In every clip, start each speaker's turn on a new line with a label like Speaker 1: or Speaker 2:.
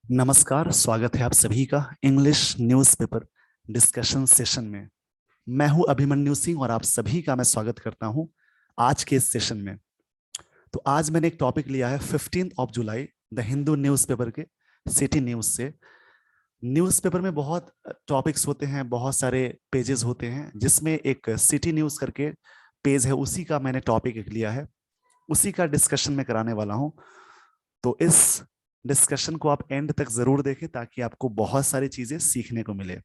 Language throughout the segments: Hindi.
Speaker 1: नमस्कार, स्वागत है आप सभी का इंग्लिश न्यूज़पेपर डिस्कशन सेशन में। मैं हूं अभिमन्यु सिंह और आप सभी का मैं स्वागत करता हूं आज के इस सेशन में। तो आज मैंने एक टॉपिक लिया है 15 जुलाई द हिंदू न्यूज़पेपर के सिटी न्यूज़ से। न्यूज़पेपर में बहुत टॉपिक्स होते हैं, बहुत सारे पेजेस होते हैं, जिसमें एक सिटी न्यूज़ करके पेज है, उसी का मैंने टॉपिक एक लिया है, उसी का डिस्कशन में कराने वाला हूं। तो इस डिस्कशन को आप एंड तक जरूर देखें ताकि आपको बहुत सारी चीजें सीखने को मिले।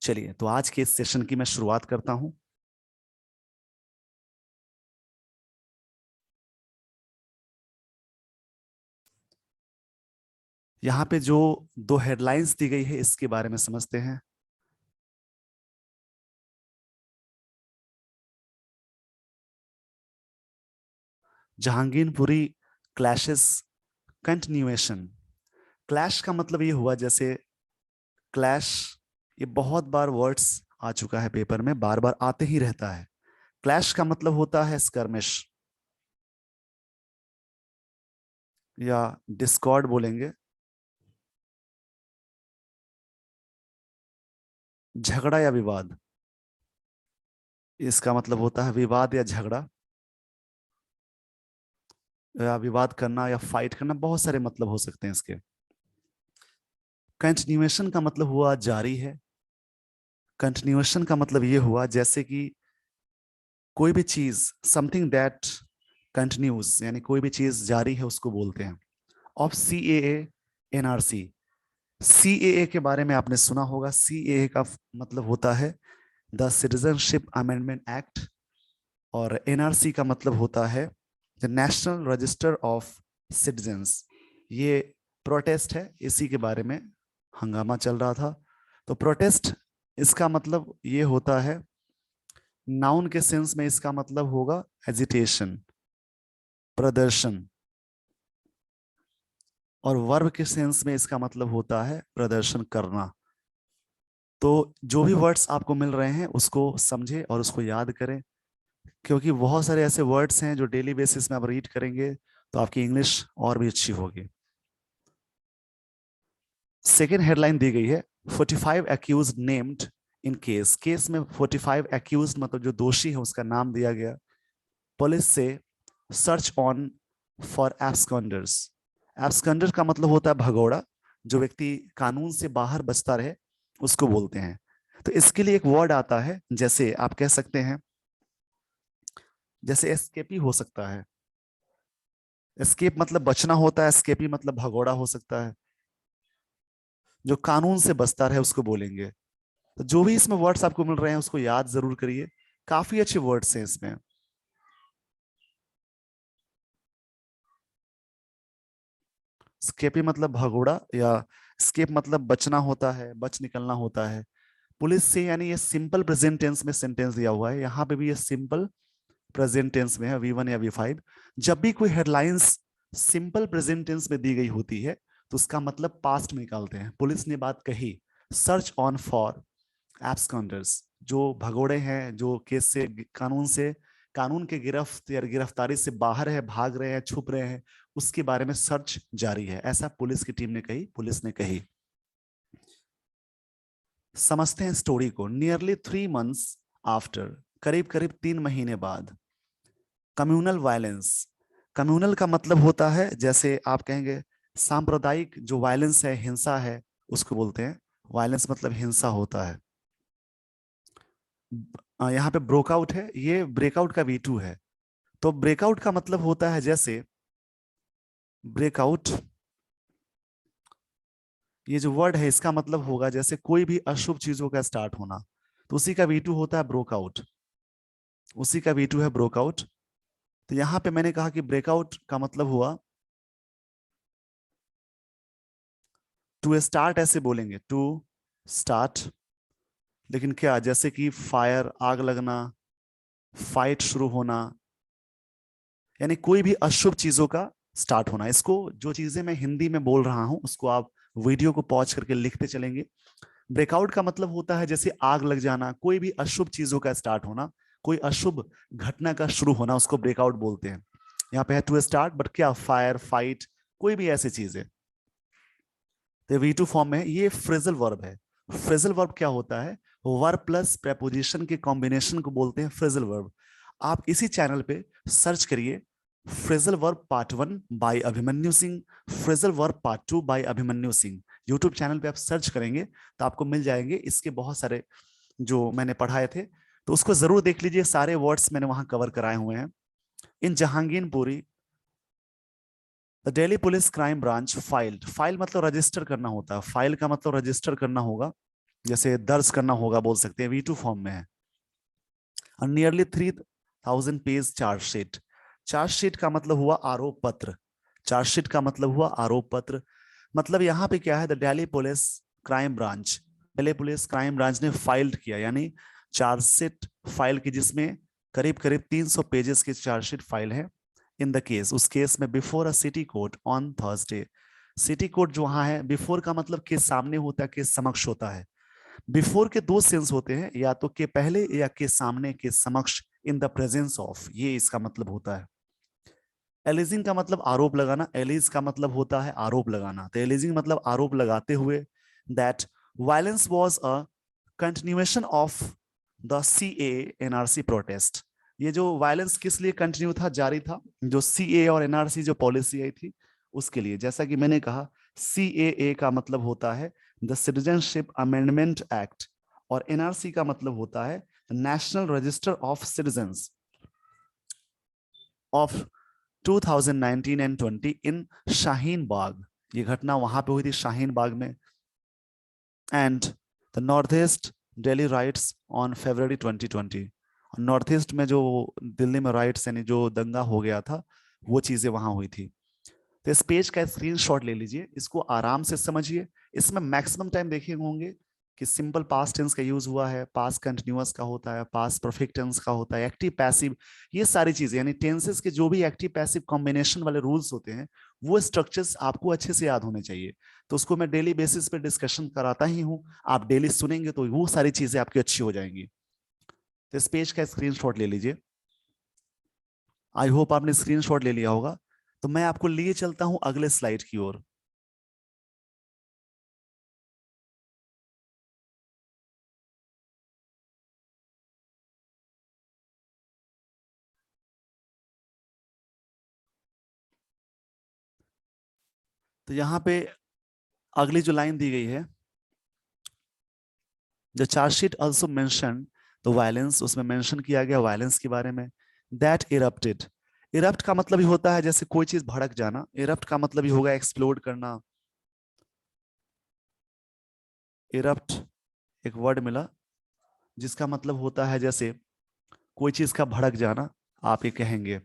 Speaker 1: चलिए, तो आज के इस सेशन की मैं शुरुआत करता हूं। यहां पे जो दो हेडलाइंस दी गई है इसके बारे में समझते हैं। Jahangirpuri clashes continuation. क्लैश का मतलब ये हुआ, जैसे क्लैश, ये बहुत बार वर्ड्स आ चुका है पेपर में, बार बार आते ही रहता है। क्लैश का मतलब होता है स्कर्मिश या डिस्कॉर्ड बोलेंगे, झगड़ा या विवाद। इसका मतलब होता है विवाद या झगड़ा, या विवाद करना या फाइट करना, बहुत सारे मतलब हो सकते हैं इसके। कंटिन्यूएशन का मतलब हुआ जारी है। कंटिन्यूएशन का मतलब ये हुआ जैसे कि कोई भी चीज, समथिंग दैट कंटिन्यूज, यानी कोई भी चीज जारी है उसको बोलते हैं। Of CAA NRC। CAA के बारे में आपने सुना होगा। CAA का मतलब होता है द सिटीजनशिप अमेंडमेंट एक्ट, और NRC का मतलब होता है the national register of citizens. ये प्रोटेस्ट है, इसी के बारे में हंगामा चल रहा था। तो प्रोटेस्ट, इसका मतलब ये होता है, नाउन के सेंस में इसका मतलब होगा एजिटेशन, प्रदर्शन, और वर्ब के सेंस में इसका मतलब होता है प्रदर्शन करना। तो जो भी वर्ड्स आपको मिल रहे हैं उसको समझे और उसको याद करें, क्योंकि बहुत सारे ऐसे वर्ड्स हैं जो डेली बेसिस में आप रीड करेंगे तो आपकी इंग्लिश और भी अच्छी होगी। सेकेंड हेडलाइन दी गई है 45 accused named in case. Case में 45 एक्यूज मतलब जो दोषी है उसका नाम दिया गया। पुलिस से सर्च ऑन फॉर एब्सकॉन्डर्स। एब्सकॉन्डर का मतलब होता है भगोड़ा, जो व्यक्ति कानून से बाहर बचता रहे उसको बोलते हैं। तो इसके लिए एक वर्ड आता है, जैसे आप कह सकते हैं, जैसे एस्केपी हो सकता है। एस्केप मतलब बचना होता है, एस्केपी मतलब भगोड़ा हो सकता है। जो कानून से बचता रहे उसको बोलेंगे। तो जो भी इसमें वर्ड्स आपको मिल रहे हैं उसको याद जरूर करिए, काफी अच्छे वर्ड्स हैं इसमें। स्केपी मतलब भगोड़ा, या स्केप मतलब बचना होता है, बच निकलना होता है। पुलिस से, यानी ये सिंपल प्रेजेंट टेंस में सेंटेंस दिया हुआ है, यहाँ पे भी ये सिंपल प्रेजेंट टेंस में है, V1 या V5। जब भी कोई हेडलाइंस सिंपल प्रेजेंट टेंस में दी गई होती है तो उसका मतलब पास्ट में निकालते हैं। पुलिस ने बात कही, सर्च ऑन फॉर एब्सकॉन्डर्स, जो भगोड़े हैं, जो केस से, कानून के गिरफ्त या गिरफ्तारी से बाहर है, भाग रहे हैं, छुप रहे हैं, उसके बारे में सर्च जारी है, ऐसा पुलिस की टीम ने कही, पुलिस ने कही। समझते हैं स्टोरी को। नियरली 3 months आफ्टर, करीब करीब 3 महीने बाद। Communal violence. कम्युनल का मतलब होता है, जैसे आप कहेंगे सांप्रदायिक जो वायलेंस है, हिंसा है, उसको बोलते हैं। वायलेंस मतलब हिंसा होता है। यहाँ पे ब्रोकआउट है, ये ब्रेकआउट का V2 है। तो ब्रेकआउट का मतलब होता है, जैसे ब्रेकआउट, ये जो वर्ड है इसका मतलब होगा जैसे कोई भी अशुभ चीजों का स्टार्ट होना, तो उसी का V2 होता है ब्रोकआउट, उसी का V2 है ब्रोकआउट। तो यहां पे मैंने कहा कि ब्रेकआउट का मतलब हुआ टू स्टार्ट, ऐसे बोलेंगे टू स्टार्ट। लेकिन क्या, जैसे कि फायर, आग लगना, फाइट शुरू होना, यानी कोई भी अशुभ चीजों का स्टार्ट होना। इसको, जो चीजें मैं हिंदी में बोल रहा हूं उसको आप वीडियो को पॉज करके लिखते चलेंगे। ब्रेकआउट का मतलब होता है जैसे आग लग जाना, कोई भी अशुभ चीजों का स्टार्ट होना, कोई अशुभ घटना का शुरू होना, उसको ब्रेकआउट बोलते हैं। यहाँ पे है टू स्टार्ट, बट क्या, फायर, फाइट, कोई भी ऐसी चीज है। तो V2 फॉर्म में है। ये फ्रेजल वर्ब है। फ्रेजल वर्ब क्या होता है? वर्ब प्लस प्रेपोजिशन के कॉम्बिनेशन को बोलते हैं फ्रेजल वर्ब। आप इसी चैनल पे सर्च करिए phrasal verb part 1 by Abhimanyu Singh, phrasal verb part 2 by Abhimanyu Singh. YouTube channel पे आप सर्च करेंगे तो आपको मिल जाएंगे इसके बहुत सारे जो मैंने पढ़ाए थे, तो उसको जरूर देख लीजिए। सारे वर्ड्स मैंने वहां कवर कराए हुए हैं। In Jahangirpuri the Delhi police crime branch filed, file मतलब रजिस्टर करना होता है, फाइल का मतलब रजिस्टर करना होगा, जैसे दर्ज करना होगा बोल सकते हैं, V2 फॉर्म में है। नियरली 3000 पेज चार्जशीट, चार्जशीट का मतलब हुआ आरोप पत्र, चार्जशीट का मतलब हुआ आरोप पत्र। मतलब यहाँ पे क्या है, the Delhi police crime branch, Delhi police crime branch ने फाइल्ड किया, यानी चार्जशीट फाइल की, जिसमें करीब करीब 300 पेजेस की चार्जशीट फाइल है। इन द केस, उस केस में before a city court on Thursday, city court जो वहां है, बिफोर का मतलब के सामने होता है, के समक्ष होता है। बिफोर के दो सेंस होते हैं, या तो के पहले या के सामने, के समक्ष, इन द प्रेजेंस ऑफ, ये इसका मतलब होता है। एलिजिंग का मतलब आरोप लगाना, एलिज का मतलब होता है आरोप लगाना, तो एलिजिंग मतलब आरोप लगाते हुए that violence was a continuation of the CAA NRC protest. ये जो वायलेंस किस लिए कंटिन्यू था, जारी था, जो CAA और NRC जो पॉलिसी आई थी उसके लिए। जैसा कि मैंने कहा, CAA का मतलब होता है द सिटीजनशिप अमेंडमेंट एक्ट, और NRC का मतलब होता है national register of citizens of 2019 and 20 इन शाहीन बाग। ये घटना वहां पे हुई थी शाहीन बाग में। And the north east Delhi rights on February 2020, north east में जो दिल्ली में राइट्स यानी जो दंगा हो गया था, वो चीजें वहां हुई थी। तो इस पेज का स्क्रीनशॉट ले लीजिए, इसको आराम से समझिए। इसमें मैक्सिमम टाइम देखे होंगे कि सिंपल पास्ट टेंस का यूज हुआ है, पास्ट कंटिन्यूअस का होता है, पास्ट परफेक्ट टेंस का होता है, एक्टिव पैसिव, ये सारी चीजें, यानी टेंसेस के जो भी एक्टिव पैसिव कॉम्बिनेशन वाले रूल्स होते हैं, वो स्ट्रक्चर्स आपको अच्छे से याद होने चाहिए। तो उसको मैं डेली बेसिस पे डिस्कशन कराता ही हूँ, आप डेली सुनेंगे तो वो सारी चीजें आपकी अच्छी हो जाएंगी। तो इस पेज का स्क्रीनशॉट ले लीजिए। आई होप आपने स्क्रीनशॉट ले लिया होगा। तो मैं आपको लिए चलता हूं अगले स्लाइड की ओर। तो यहाँ पे अगली जो लाइन दी गई है, the chargesheet also mention the violence, उसमें मेंशन किया गया वायलेंस के बारे में। दैट इरप्टेड, इरप्ट का मतलब ही होता है जैसे कोई चीज भड़क जाना, इरप्ट का मतलब ही होगा एक्सप्लोड करना। इरप्ट एक वर्ड मिला जिसका मतलब होता है जैसे कोई चीज का भड़क जाना, आप ये कहेंगे।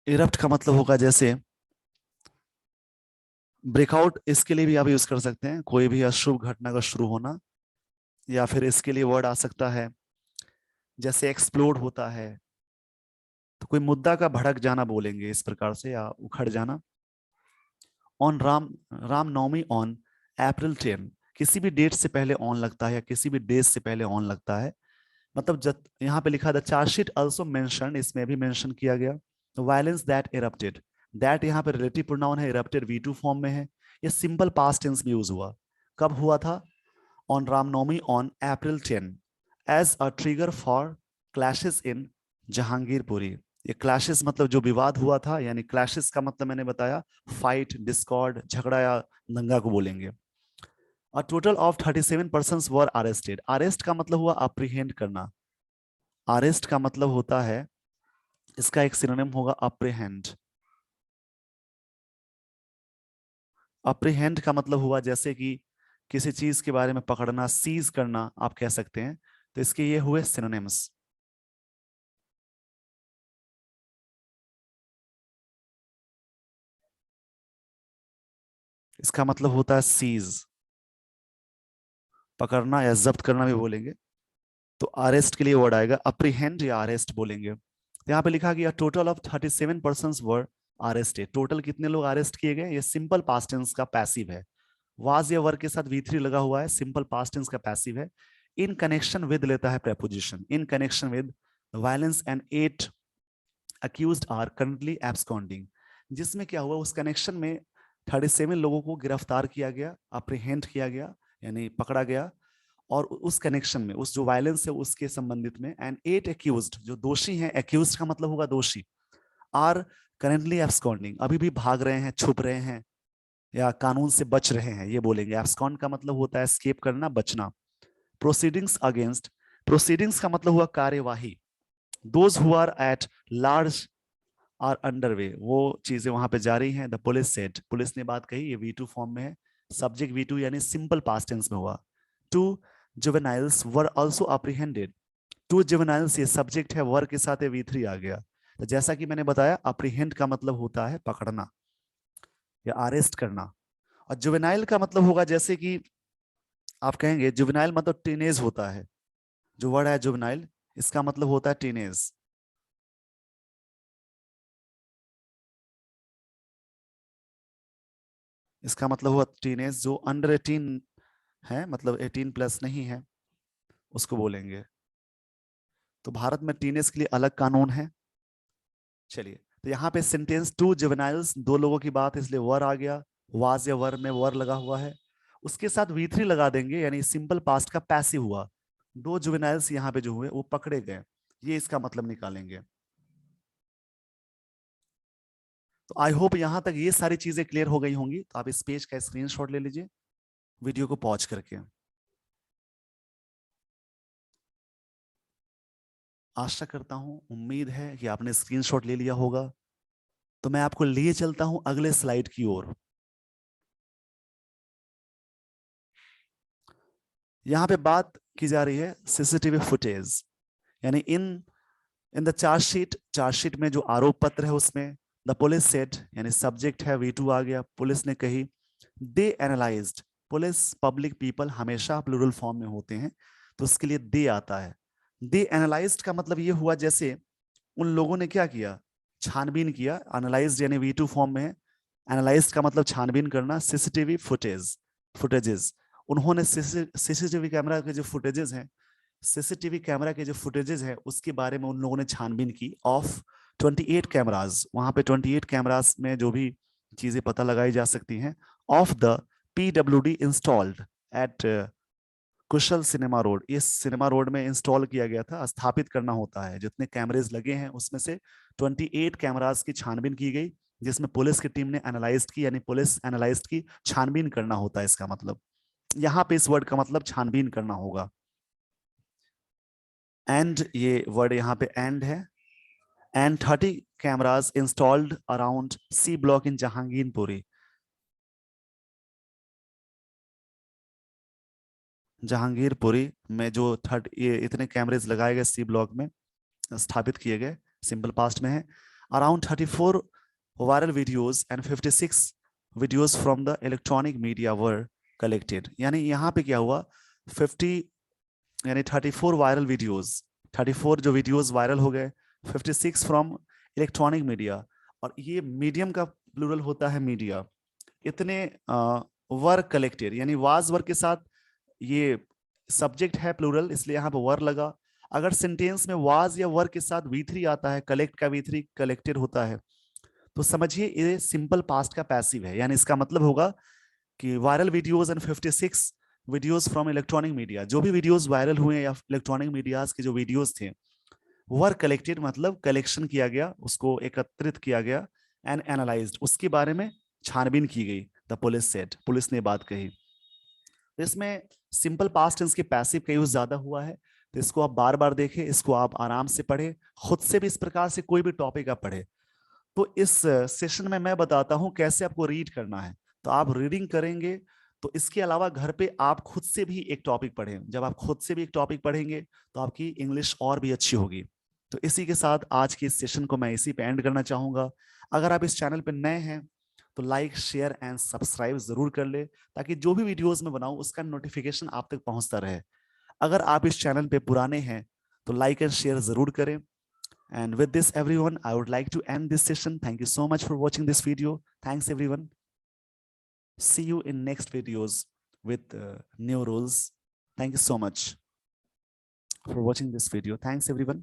Speaker 1: इरप्ट का मतलब होगा जैसे ब्रेकआउट, इसके लिए भी आप यूज कर सकते हैं, कोई भी अशुभ घटना का शुरू होना, या फिर इसके लिए वर्ड आ सकता है जैसे एक्सप्लोड होता है, तो कोई मुद्दा का भड़क जाना बोलेंगे इस प्रकार से, या उखड़ जाना। ऑन रामनवमी ऑन April 10, किसी भी डेट से पहले ऑन लगता है या किसी भी डेज से पहले ऑन लगता है। मतलब जब यहाँ पे लिखा था चार्जशीट ऑल्सो मेंशन, इसमें भी मेंशन किया गया वायलेंस दैट इरप्टेड, दैट यहाँ पे रिलेटिव प्रोनाउन है, इरप्टेड V2 फॉर्म में है। ये सिंपल पास्ट टेंस में यूज हुआ। कब हुआ था? On Ramnavami on April 10 as a trigger for clashes in Jahangirpuri. ये क्लैशेस मतलब जो विवाद हुआ था, यानी क्लैशेस का मतलब मैंने बताया फाइट, डिस्कॉर्ड, झगड़ा या दंगा को बोलेंगे। A total of 37 persons were arrested, arrest का मतलब हुआ अप्रीहेंड करना, अरेस्ट का मतलब होता है, इसका एक सिनोनिम होगा अप्रीहेंड। अप्रीहेंड का मतलब हुआ जैसे कि किसी चीज के बारे में पकड़ना, सीज करना आप कह सकते हैं। तो इसके ये हुए सिनोनिम्स। इसका मतलब होता है सीज, पकड़ना या जब्त करना भी बोलेंगे। तो अरेस्ट के लिए वर्ड आएगा अप्रीहेंड या अरेस्ट बोलेंगे। तो यहाँ पे लिखा गया total of 37 persons were arrested, total कितने लोग अरेस्ट किए गए, ये सिंपल पास्ट टेंस का पैसिव है। वाज या वर के साथ V3 लगा हुआ है, सिंपल पास्ट टेंस का पैसिव है। इन कनेक्शन विद लेता है preposition, in connection with violence and 8 accused are currently absconding, जिसमें क्या हुआ, उस कनेक्शन में 37 लोगों को गिरफ्तार किया गया, अप्रीहेंड किया गया, यानी पकड़ा गया, और उस कनेक्शन में, उस जो वायलेंस है उसके संबंधित में, एंड 8 अक्यूज्ड, जो दोषी हैं, अक्यूज्ड का मतलब होगा दोषी, आर करेंटली एब्सकॉन्डिंग, अभी भी भाग रहे हैं, छुप रहे हैं, या कानून से बच रहे हैं, ये बोलेंगे। एब्सकॉन्ड का मतलब होता है एस्केप करना, बचना। प्रोसीडिंग्स अगेंस्ट, प्रोसीडिंग्स का मतलब हुआ कार्यवाही। Those who are at large are underway, वो चीजें वहां पे जारी हैं। द पुलिस सेड, पुलिस ने बात कही, ये V2 फॉर्म में है, सब्जेक्ट V2 यानी सिंपल पास्ट टेंस में हुआ। Two juveniles were also apprehended, two juveniles ये सब्जेक्ट है, वर के साथ V3 आ गया। तो जैसा कि मैंने बताया, अप्रीहेंड का मतलब होता है पकड़ना या अरेस्ट करना, और जुवेनाइल का मतलब होगा, जैसे कि आप कहेंगे जुवेनाइल मतलब टीनेज होता है, जो वर्ड है जुवेनाइल, इसका मतलब होता है टीनेज। इसका मतलब हुआ टीनेज, जो अंडर 18 है, मतलब 18 प्लस नहीं है, उसको बोलेंगे। तो भारत में टीनेज के लिए अलग कानून है। चलिए, तो यहाँ पे सेंटेंस टू जुवेनाइल्स, दो लोगों की बात है, इसलिए वर आ गया, वाज या वर में वर लगा हुआ है, उसके साथ V3 लगा देंगे, यानी सिंपल पास्ट का पैसिव हुआ। दो जुवेनाइल्स यहाँ पे जो हुए वो पकड़े गए, ये इसका मतलब निकालेंगे। तो आई होप यहां तक ये सारी चीजें क्लियर हो गई होंगी। तो आप इस पेज का स्क्रीनशॉट ले लीजिए वीडियो को पॉज करके। आशा करता हूं, उम्मीद है कि आपने स्क्रीनशॉट ले लिया होगा। तो मैं आपको लिए चलता हूं अगले स्लाइड की ओर। यहां पे बात की जा रही है सीसीटीवी फुटेज, यानी इन इन द चार्जशीट, चार्जशीट में जो आरोप पत्र है उसमें द पुलिस सेड, यानी सब्जेक्ट है V2 आ गया, पुलिस ने कही, दे एनालाइज्ड, पुलिस पब्लिक पीपल हमेशा प्लूरल फॉर्म में होते हैं, तो उसके लिए दे आता है। दे एनालाइज्ड का मतलब ये हुआ, जैसे उन लोगों ने क्या किया, छानबीन किया। एनालाइज्ड यानी V2 फॉर्म में है, एनालाइज्ड का मतलब छानबीन करना। सीसीटीवी फुटेज, फुटेजेस, उन्होंने सीसीटीवी कैमरा के जो फुटेजेस हैं, सीसीटीवी कैमरा के जो फुटेजेस है उसके बारे में उन लोगों ने छानबीन की। ऑफ 28 कैमराज, वहां पे 28 कैमराज में जो भी चीजें पता लगाई जा सकती हैं, of the PWD installed eight Kusal cinema road, इस सिनेमा रोड में इंस्टॉल किया गया था, स्थापित करना होता है। जितने कैमरेज लगे हैं उसमें से 28 कैमराज की छानबीन की गई, जिसमें पुलिस की टीम ने एनालाइज की, यानी पुलिस एनालाइज की, छानबीन करना होता है इसका मतलब। यहाँ पे इस वर्ड का मतलब छानबीन करना होगा। एंड, ये वर्ड यहाँ पे एंड है। And 30 cameras installed around C block in Jahangirpuri, Jahangirpuri में जो ये इतने कैमरेज लगाए गए C ब्लॉक में, स्थापित किए गए, सिंपल पास्ट में है। Around 34 viral videos and 56 videos from the electronic media were collected, यानी यहाँ पे क्या हुआ, 50 यानी 34 वायरल वीडियोस, 34 जो वीडियोस वायरल हो गए, 56 फ्रॉम इलेक्ट्रॉनिक मीडिया, और ये मीडियम का प्लूरल होता है मीडिया। इतने वर कलेक्टेड, यानी वाज वर के साथ ये सब्जेक्ट है प्लूरल, इसलिए यहाँ पे वर लगा। अगर सेंटेंस में वाज या वर के साथ V3 आता है, कलेक्ट का V3 कलेक्टेड होता है, तो समझिए ये सिंपल पास्ट का पैसिव है, यानी इसका मतलब होगा कि viral videos and 56 videos from electronic media, जो भी वीडियोस वायरल हुए या इलेक्ट्रॉनिक मीडियाज के जो वीडियोस थे, वर कलेक्टेड मतलब कलेक्शन किया गया, उसको एकत्रित किया गया, एंड एनालाइज्ड, उसके बारे में छानबीन की गई। द पुलिस सेड, पुलिस ने बात कही। तो इसमें सिंपल पास्ट टेंस के पैसिव का यूज ज्यादा हुआ है, तो इसको आप बार बार देखें, इसको आप आराम से पढ़े, खुद से भी इस प्रकार से कोई भी टॉपिक आप पढ़े। तो इस सेशन में मैं बताता हूं कैसे आपको रीड करना है। तो आप रीडिंग करेंगे, तो इसके अलावा घर पे आप खुद से भी एक टॉपिक पढ़ें। जब आप खुद से भी एक टॉपिक पढ़ेंगे तो आपकी इंग्लिश और भी अच्छी होगी। तो इसी के साथ आज के इस सेशन को मैं इसी पे एंड करना चाहूंगा। अगर आप इस चैनल पे नए हैं तो लाइक, शेयर एंड सब्सक्राइब जरूर कर ले, ताकि जो भी वीडियोस मैं बनाऊं उसका नोटिफिकेशन आप तक पहुंचता रहे। अगर आप इस चैनल पे पुराने हैं तो लाइक एंड शेयर जरूर करें। And with this, everyone, I would like to end this session. Thank you so much for watching this video. Thanks, everyone. See you in next videos with new rules. Thank you so much for watching this video. Thanks, everyone.